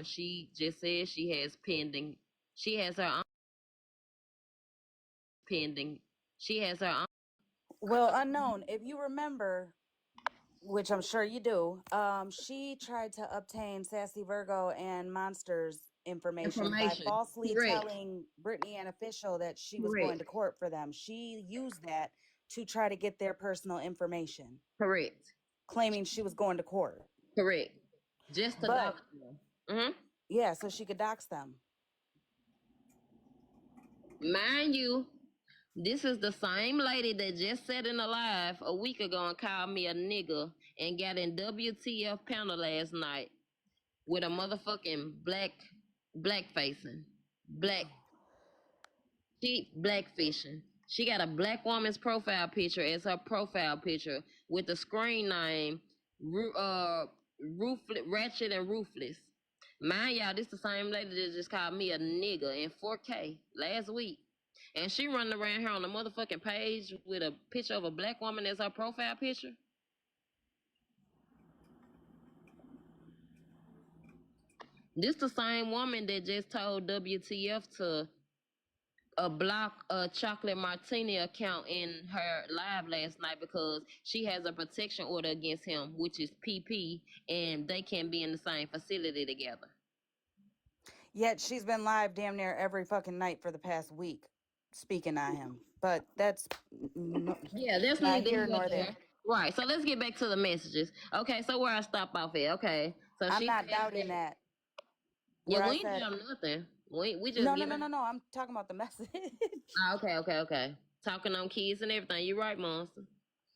She just said she has pending. She has her own pending. She has her own. Well, unknown, if you remember, which I'm sure you do, she tried to obtain Sassy Virgo and Monsters information by Information. falsely Correct. telling Brittany and Official that she was going Correct. to court for them. She used that to try to get their personal information, Correct. claiming she was going to court. Correct. Just to But dox them. Mm-hmm. yeah, so she could dox them. Mind you, this is the same lady that just said in a live a week ago and called me a nigga and got in WTF panel last night with a motherfucking black facing. Black she blackfishing. She got a black woman's profile picture as her profile picture with the screen name Ruthless, Ratchet and Ruthless. Mind y'all, this the same lady that just called me a nigga in 4K last week. And she running around here on the motherfucking page with a picture of a black woman as her profile picture. This the same woman that just told WTF to block a chocolate martini account in her live last night because she has a protection order against him, which is PP, and they can't be in the same facility together. Yet she's been live damn near every fucking night for the past week speaking on him. But that's Yeah, that's not neither here here nor nor there. there. Right. So let's get back to the messages. Okay. So where I stop off at? Okay. So I'm she not says doubting that. that. Yeah, Where I we ain't said, doing nothing. We just no, no, no, giving. no, no. I'm talking about the message. Okay. Okay. Okay. Talking on kids and everything. You're right, monster.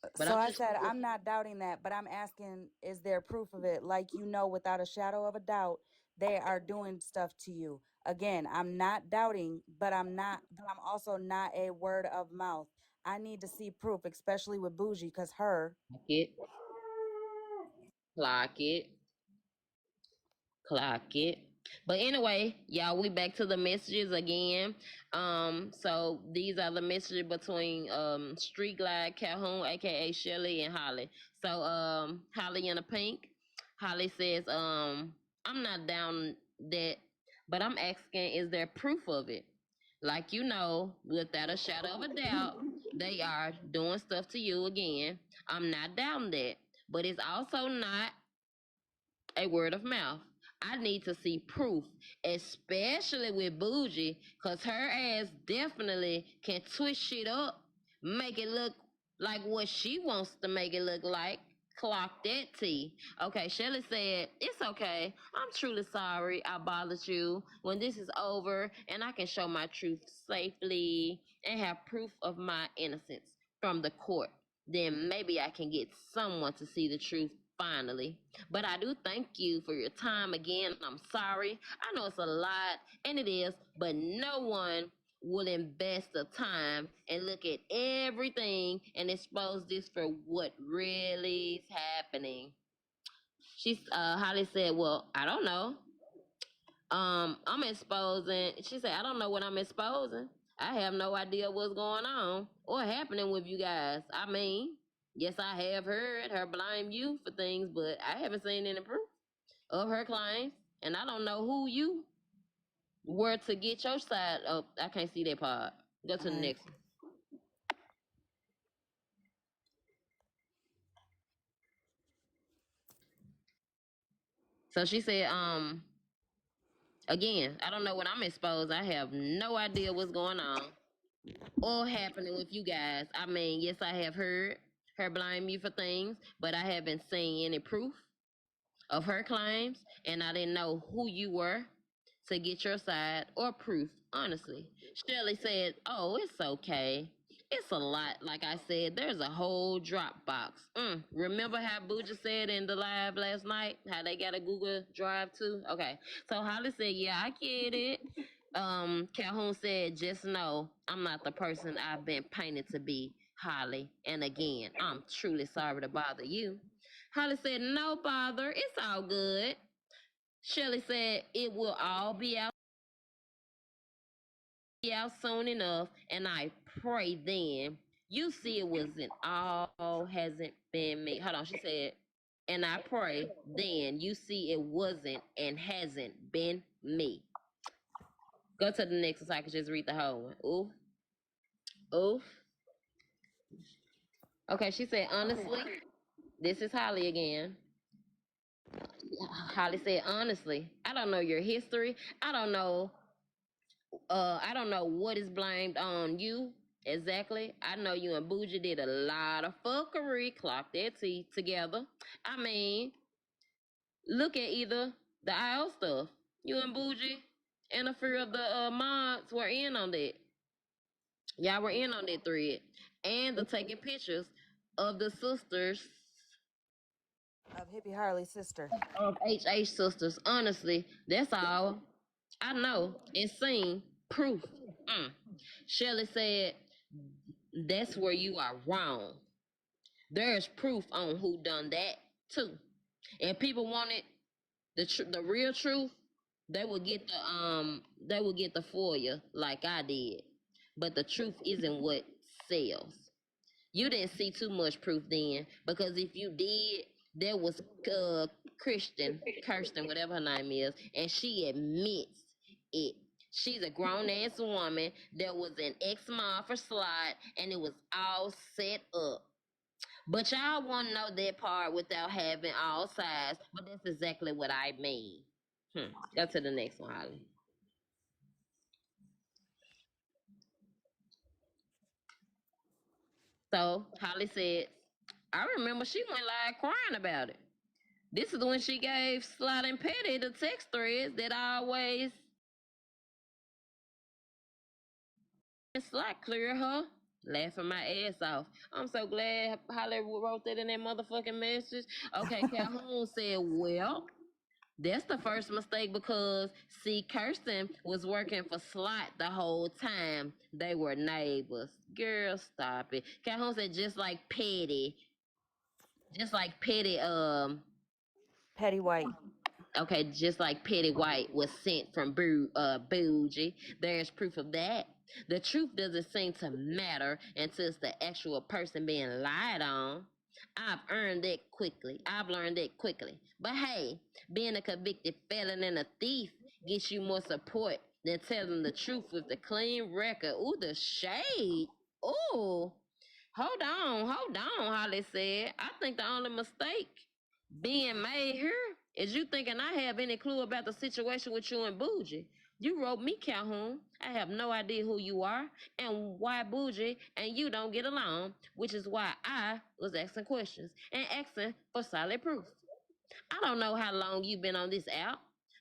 But So I'm I just. said, I'm not doubting that, but I'm asking, is there proof of it? Like, without a shadow of a doubt, they are doing stuff to you. Again, I'm not doubting, but I'm also not a word of mouth. I need to see proof, especially with Bougie, because her, Clock it. Clock it. Clock it. But anyway, y'all, we back to the messages again. So these are the messages between Street Glide Calhoun, aka Shelly, and Holly. So Holly in a pink. Holly says, I'm not down that, but I'm asking, is there proof of it? Like without a shadow of a doubt, they are doing stuff to you again. I'm not down that. But it's also not a word of mouth. I need to see proof, especially with Boujee, because her ass definitely can twist shit up, make it look like what she wants to make it look like. Clock that T. Okay, Shelly said, it's okay. I'm truly sorry I bothered you. When this is over and I can show my truth safely and have proof of my innocence from the court, then maybe I can get someone to see the truth finally. But I do thank you for your time again. I'm sorry. I know it's a lot, and it is, but no one will invest the time and look at everything and expose this for what really is happening. Holly said, well, I don't know. I'm exposing. She said, I don't know what I'm exposing. I have no idea what's going on or happening with you guys. I mean, yes, I have heard her blame you for things, but I haven't seen any proof of her claims, and I don't know who you were to get your side. Oh, I can't see that part. Go to the all right. next one. So she said, again, I don't know what I'm exposed. I have no idea what's going on or happening with you guys. I mean, yes, I have heard her blame you for things, but I haven't seen any proof of her claims, and I didn't know who you were to get your side or proof, honestly. Shelley said, oh, it's okay. It's a lot. Like I said, there's a whole Dropbox. Remember how Boujee said in the live last night, how they got a Google Drive too? Okay. So Holly said, yeah, I get it. Calhoun said, just know I'm not the person I've been painted to be, Holly. And again, I'm truly sorry to bother you. Holly said, no bother. It's all good. Shelley said, it will all be out soon enough, and I pray then you see it wasn't all hasn't been me. Hold on, she said. And I pray then you see it wasn't and hasn't been me. Go to the next one so I can just read the whole one. Ooh, ooh. Okay, she said, honestly, this is Holly again. Holly said, honestly, I don't know your history. I don't know I don't know what is blamed on you exactly. I know you and Boujee did a lot of fuckery, clock their teeth together. I mean, look at either the IO stuff. You and Boujee and a few of the mods were in on that. Y'all were in on that thread. And the taking pictures of the sisters Of Hippie Harley's sister. of HH sisters. Honestly, that's all I know and seen proof. Mm. Shelly said, that's where you are wrong. There's proof on who done that too. And people wanted the real truth, they will get the FOIA like I did. But the truth isn't what sells. You didn't see too much proof then, because if you did, there was Kirsten, whatever her name is, and she admits it. She's a grown ass woman. There was an ex mom for slot, and it was all set up. But y'all won't know that part without having all sides. But that's exactly what I mean. Go to the next one, Holly. So Holly said, I remember she went live crying about it. This is when she gave Slot and Petty the text threads that always Slot clear her. Laughing my ass off. I'm so glad Holly wrote that in that motherfucking message. Okay, Calhoun said, well, that's the first mistake because see, Kirsten was working for Slot the whole time. They were neighbors. Girl, stop it. Calhoun said just like Petty, Petty White. okay, just like Petty White was sent from Boujee. There's proof of that. The truth doesn't seem to matter until it's the actual person being lied on. I've learned that quickly. But hey, being a convicted felon and a thief gets you more support than telling the truth with the clean record. Ooh, the shade. Ooh. Hold on, Holly said. I think the only mistake being made here is you thinking I have any clue about the situation with you and Boujee. You wrote me, Calhoun. I have no idea who you are and why Boujee and you don't get along, which is why I was asking questions and asking for solid proof. I don't know how long you've been on this app,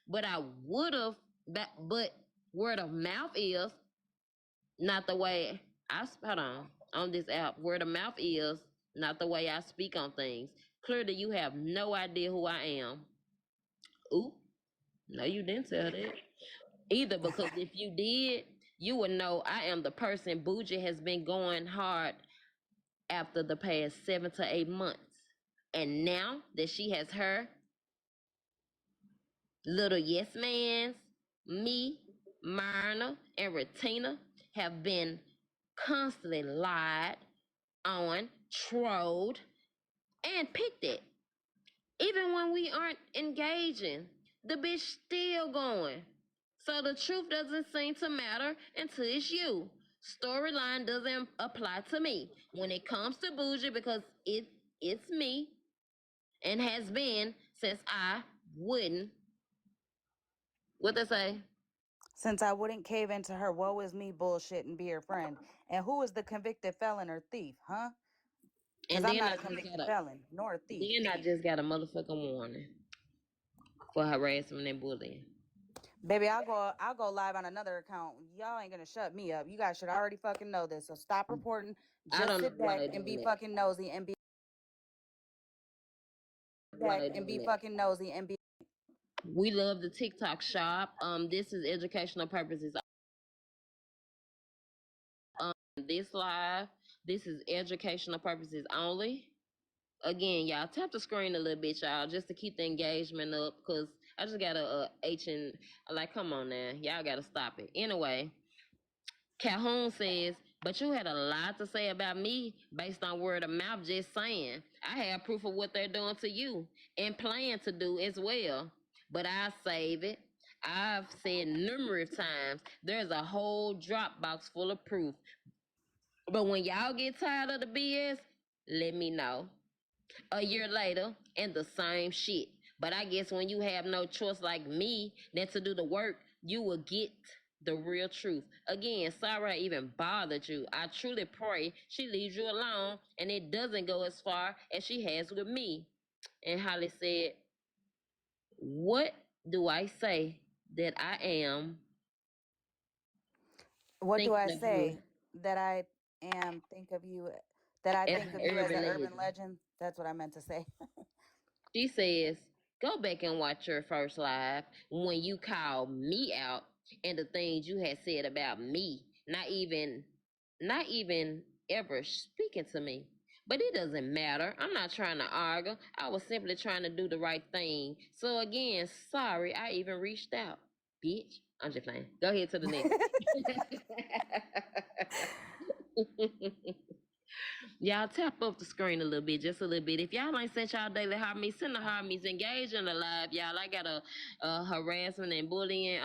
but I would have, but word of mouth is not the way hold on this app. Word of mouth is not the way I speak on things. Clearly, you have no idea who I am. Ooh, no, you didn't tell that. Either because if you did, you would know I am the person Boujee has been going hard after the past 7 to 8 months. And now that she has her little yes mans, me, Myrna, and Retina have been constantly lied on, trolled, and picked at. Even when we aren't engaging, the bitch still going. So the truth doesn't seem to matter until it's you. Storyline doesn't apply to me when it comes to Boujee because it's me and has been since I wouldn't. What they say? Since I wouldn't cave into her woe is me bullshit and be her friend. And who is the convicted felon or thief, huh? Because And I'm not a convicted felon nor a thief. then I just got a motherfucking warning for harassment and bullying. Baby, I'll go live on another account. Y'all ain't gonna shut me up. You guys should already fucking know this. So stop reporting. I Just don't know sit why back they and doing be that. fucking nosy and be Why back they and doing be that? fucking nosy and be We love the TikTok shop. This is educational purposes. This live, this is educational purposes only. Again, y'all tap the screen a little bit, y'all, just to keep the engagement up. Cause I just got a H and like, come on now, y'all gotta stop it. Anyway, Calhoun says But you had a lot to say about me based on word of mouth, just saying. I have proof of what they're doing to you and plan to do as well. But I save it. I've said numerous times there's a whole Dropbox full of proof. But when y'all get tired of the BS, let me know. A year later, and the same shit. But I guess when you have no choice like me than to do the work, you will get the real truth. Again, sorry I even bothered you. I truly pray she leaves you alone and it doesn't go as far as she has with me. And Holly said, what do I say that I am What do I thinking of you say that I am think of you that I as think an of you as urban an urban legend? legend? That's what I meant to say. She says, go back and watch your first live when you called me out and the things you had said about me, not even ever speaking to me. But it doesn't matter. I'm not trying to argue. I was simply trying to do the right thing. So again, sorry I even reached out. Bitch. I'm just playing. Go ahead to the next. Y'all tap up the screen a little bit, just a little bit. If y'all ain't sent y'all daily hobbies, send the hobbies. Engage in the live, y'all. I got a harassment and bullying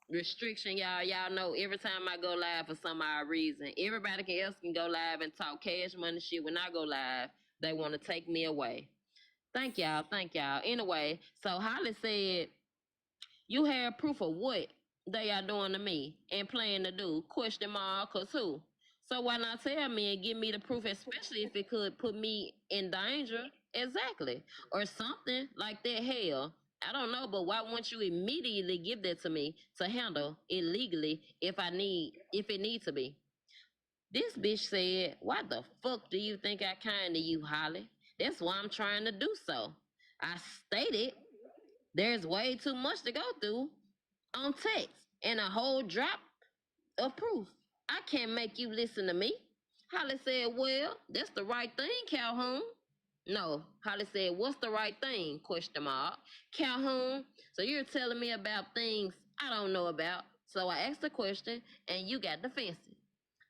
restriction, y'all. Y'all know every time I go live for some odd reason, everybody else can go live and talk cash money shit. When I go live, they want to take me away. Thank y'all, thank y'all. Anyway, so Holly said you have proof of what they are doing to me and plan to do? Question mark, cause who? So why not tell me and give me the proof, especially if it could put me in danger? Exactly. Or something like that. Hell, I don't know, but why won't you immediately give that to me to handle illegally if it needs to be? This bitch said, why the fuck do you think I came to you, Holly? That's why I'm trying to do so. I stated there's way too much to go through on text and a whole drop of proof. I can't make you listen to me. Holly said, well, that's the right thing, Calhoun. No, Holly said, what's the right thing? Question mark. Calhoun, so you're telling me about things I don't know about. So I asked the question and you got defensive.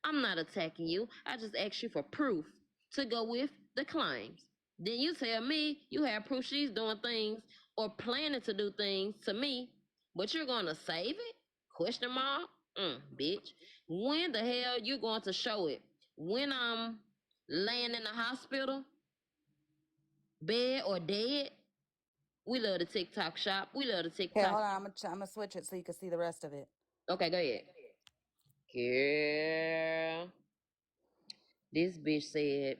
I'm not attacking you. I just asked you for proof to go with the claims. Then you tell me you have proof she's doing things or planning to do things to me, but you're gonna save it? Question mark? Bitch. When the hell you going to show it? When I'm laying in the hospital, bed or dead? We love the TikTok shop. We love the Okay, TikTok. hold on. I'm gonna switch it so you can see the rest of it. Okay, go ahead. Girl. This bitch said.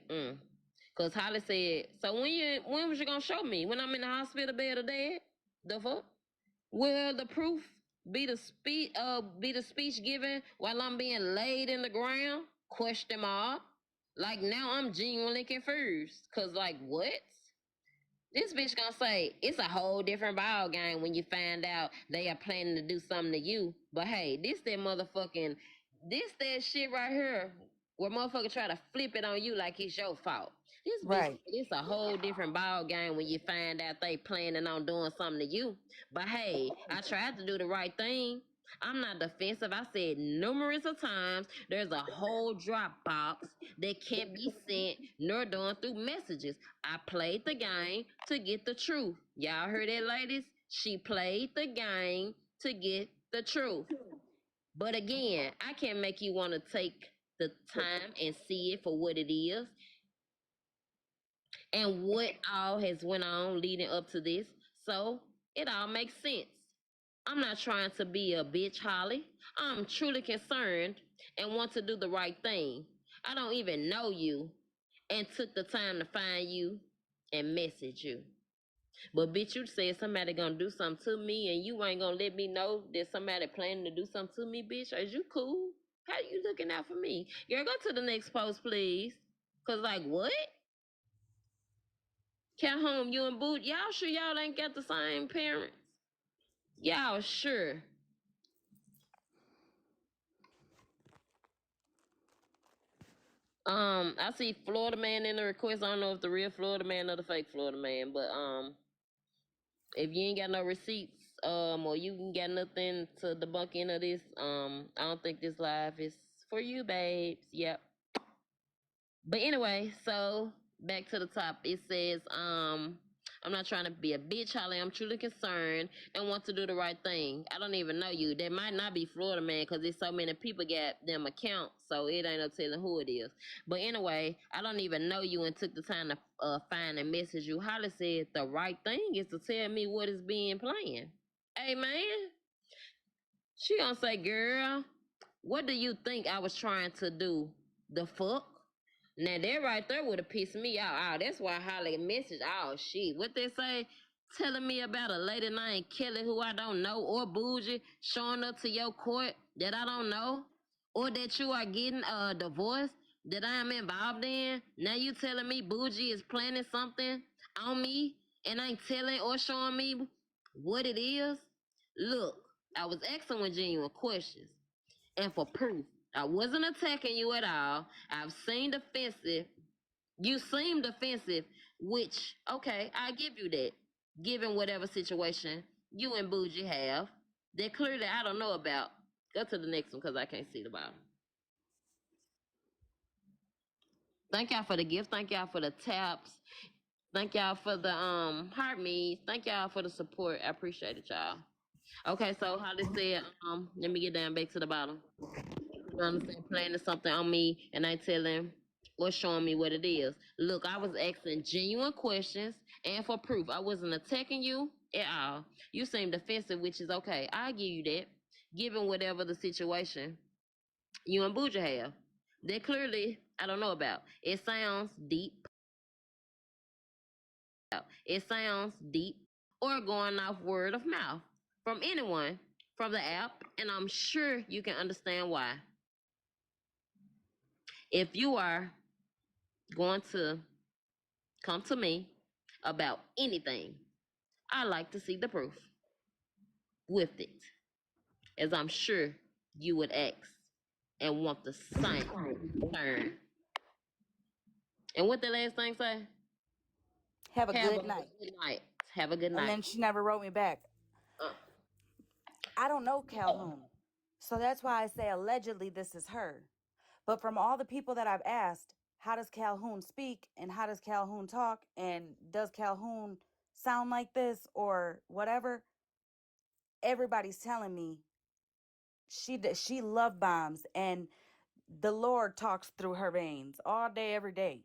Cause Holly said, so when was you gonna show me? When I'm in the hospital bed or dead? The fuck? Will the proof be the speech given while I'm being laid in the ground? Question mark. Like now I'm genuinely confused. Cause like what? This bitch gonna say it's a whole different ball game when you find out they are planning to do something to you. But hey, this that shit right here where motherfucker try to flip it on you like it's your fault. This bitch, Right. it's a whole different ball game when you find out they planning on doing something to you. But hey, I tried to do the right thing. I'm not defensive. I said numerous of times there's a whole Dropbox that can't be sent nor done through messages. I played the game to get the truth. Y'all heard that, ladies? She played the game to get the truth. But again, I can't make you want to take the time and see it for what it is and what all has went on leading up to this. So it all makes sense. I'm not trying to be a bitch, Holly. I'm truly concerned and want to do the right thing. I don't even know you and took the time to find you and message you. But bitch, you said somebody gonna do something to me and you ain't gonna let me know that somebody planning to do something to me, bitch. Is you cool? How you looking out for me? Girl, go to the next post, please. Cause like what? Calhoun, you and Boot, y'all sure y'all ain't got the same parents? Y'all sure? I see Florida man in the request. I don't know if the real Florida man or the fake Florida man, but if you ain't got no receipts, or you ain't got nothing to debunk any of this, I don't think this live is for you, babes. Yep. But anyway, so back to the top. It says, I'm not trying to be a bitch, Holly. I'm truly concerned and want to do the right thing. I don't even know you. That might not be Florida man because there's so many people got them accounts, so it ain't no telling who it is. But anyway, I don't even know you and took the time to find and message you. Holly said the right thing is to tell me what is being planned. Hey man, she gonna say, girl, what do you think I was trying to do? The fuck? Now that right there would have pissed me out. Oh, that's why I Holly message. Oh shit. What they say? Telling me about a lady named Kelly who I don't know, or Boujee showing up to your court that I don't know, or that you are getting a divorce that I am involved in. Now you telling me Boujee is planning something on me and ain't telling or showing me what it is? Look, I was asking with genuine questions and for proof. I wasn't attacking you at all. I've seen defensive. You seem defensive, which, okay, I give you that. Given whatever situation you and Boujee have, that clearly I don't know about. Go to the next one because I can't see the bottom. Thank y'all for the gift. Thank y'all for the taps. Thank y'all for the heart me. Thank y'all for the support. I appreciate it, y'all. Okay, so Holly said, let me get down back to the bottom. You understand? Planning something on me and I tell him or showing me what it is. Look, I was asking genuine questions and for proof. I wasn't attacking you at all. You seem defensive, which is okay. I give you that. Given whatever the situation you and Boujee have. That clearly I don't know about. It sounds deep. It sounds deep or going off word of mouth from anyone from the app, and I'm sure you can understand why. If you are going to come to me about anything, I like to see the proof with it, as I'm sure you would ask and want the same return. And what the last thing say? Have a Have good a night. good night. Have a good And night. then she never wrote me back. Uh, I don't know Calhoun. So that's why I say allegedly this is her. But from all the people that I've asked, how does Calhoun speak and how does Calhoun talk and does Calhoun sound like this or whatever? Everybody's telling me she love bombs and the Lord talks through her veins all day every day.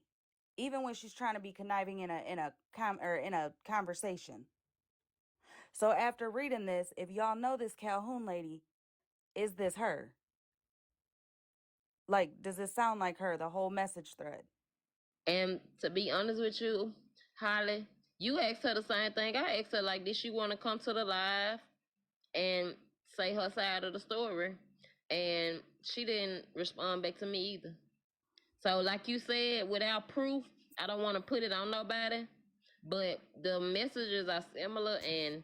Even when she's trying to be conniving in a conversation. So after reading this, if y'all know this Calhoun lady, is this her? Like, does it sound like her, the whole message thread? and to be honest with you, Holly, you asked her the same thing. I asked her, like, did she want to come to the live and say her side of the story? And she didn't respond back to me either. So, like you said, without proof, I don't want to put it on nobody. But the messages are similar, and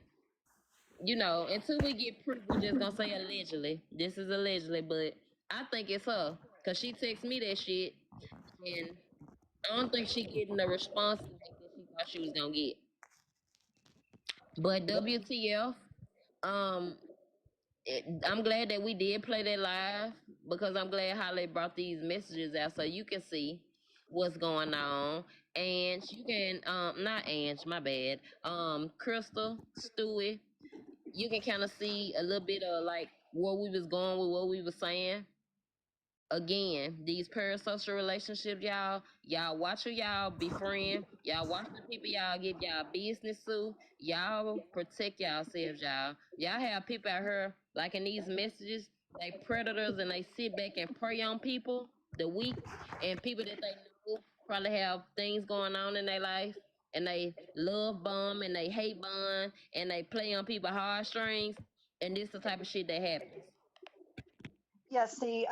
until we get proof, we're just gonna say allegedly. This is allegedly, but I think it's her because she texted me that shit, and I don't think she getting the response back that she thought she was gonna get. But WTF? Um, I'm glad that we did play that live because I'm glad how they brought these messages out so you can see what's going on. And you can not Ange, my bad. Crystal, Stewie, you can kind of see a little bit of like where we was going with what we was saying. Again, these parasocial relationships, y'all watch who y'all befriend. Y'all watch the people y'all give y'all business to. Y'all protect yourselves, y'all. Y'all have people out here like in these messages, they predators and they sit back and prey on people, the weak, and people that they know probably have things going on in their life, and they love bomb and they hate bomb and they play on people's heartstrings, and this the type of shit that happens. Yeah, see,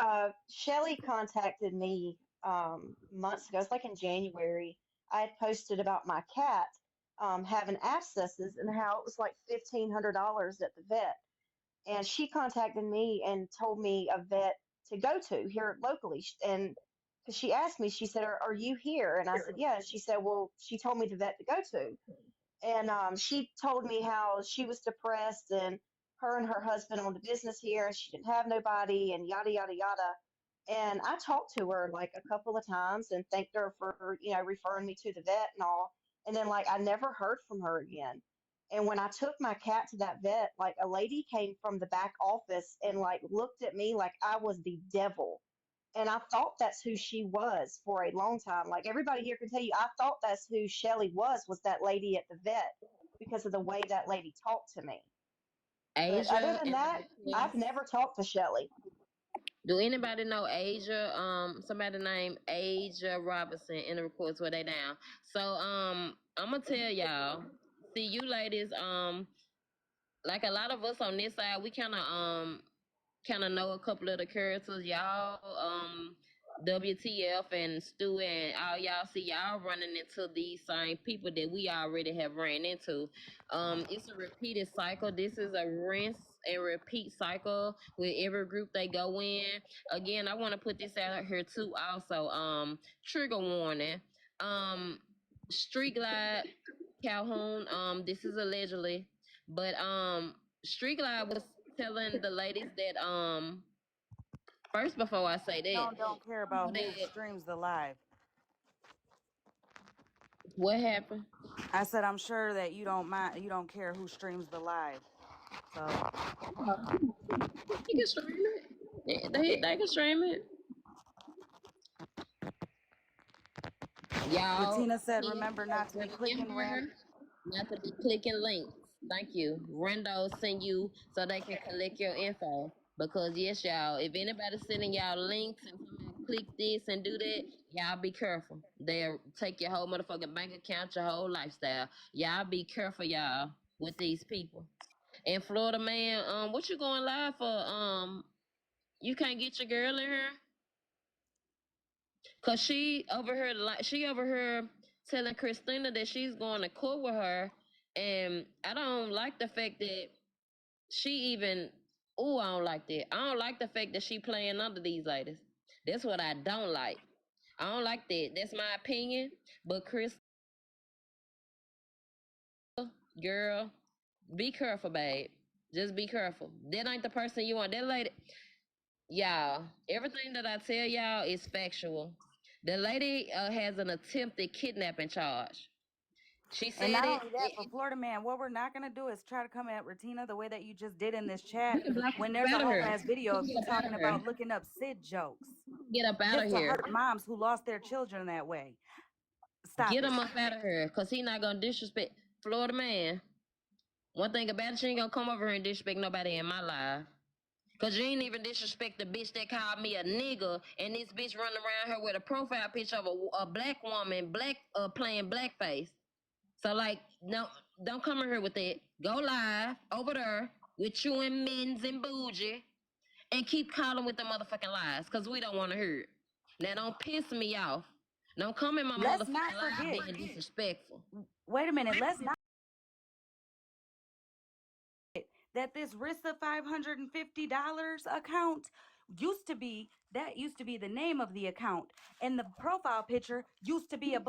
Shelly contacted me months ago. It's like in January. I had posted about my cat having abscesses and how it was like $1,500 at the vet. And she contacted me and told me a vet to go to here locally. And because she asked me, she said, are you here? And I said, yeah. She said, well, she told me the vet to go to. And she told me how she was depressed and her and her husband owned a business here and she didn't have nobody and yada, yada, yada. And I talked to her like a couple of times and thanked her for, referring me to the vet and all. And then like I never heard from her again. And when I took my cat to that vet, like a lady came from the back office and like looked at me like I was the devil. And I thought that's who she was for a long time. Like everybody here can tell you, I thought that's who Shelly was that lady at the vet because of the way that lady talked to me. But other Asia than and that, I've never talked to Shelly. do anybody know Asia? Somebody named Asia Robinson in the reports where they down. So I'm gonna tell y'all. See, you ladies, like a lot of us on this side, we kind of know a couple of the characters. Y'all, WTF and Stu and all y'all see y'all running into these same people that we already have ran into. It's a repeated cycle. This is a rinse and repeat cycle with every group they go in. Again, I want to put this out here too. Also, trigger warning. Um, Street Glide Calhoun. This is allegedly, but Street Glide was telling the ladies that first before I say that, Don't care about who that streams the live. what happened? I said I'm sure that you don't mind. You don't care who streams the live. So They can stream it. They can stream it. Y'all, Regina said, please "Remember not to be get in clicking here. random." Not to be clicking links. Thank you. Rendo send you so they can collect your info. Because yes, y'all, if anybody's sending y'all links and somebody click this and do that, y'all be careful. They'll take your whole motherfucking bank account, your whole lifestyle. Y'all be careful, y'all, with these people. And Florida man, what you going live for? You can't get your girl in here? Cause she over here telling Christina that she's going to court with her, and I don't like the fact that she even. Oh, I don't like that. I don't like the fact that she playing under these ladies. That's what I don't like. I don't like that. That's my opinion. But Chris, girl, be careful, babe. Just be careful. That ain't the person you want. That lady, y'all. Everything that I tell y'all is factual. The lady has an attempted kidnapping charge. She And said not it, only that, for Florida man, what we're not gonna do is try to come at Regina the way that you just did in this chat. you can block When her there's a out of whole here. ass video of Get you up out talking of here. about looking up Sid jokes Get up out of just to here. hurt moms who lost their children that way. Stop Get it. him up out of here, cause he not gonna disrespect Florida man. One thing about it, she ain't gonna come over here and disrespect nobody in my life. Cause you ain't even disrespect the bitch that called me a nigga, and this bitch running around her with a profile picture of a black woman, playing blackface. So like, no, don't come in here with that. Go live over there with you and Mins and Boujee, and keep calling with the motherfucking lies, cause we don't want to hear it. Now don't piss me off. Don't come in my Let's not motherfucking live forget. being disrespectful. Wait a minute. Let's not that this RISA $550 account used to be the name of the account, and the profile picture used to be a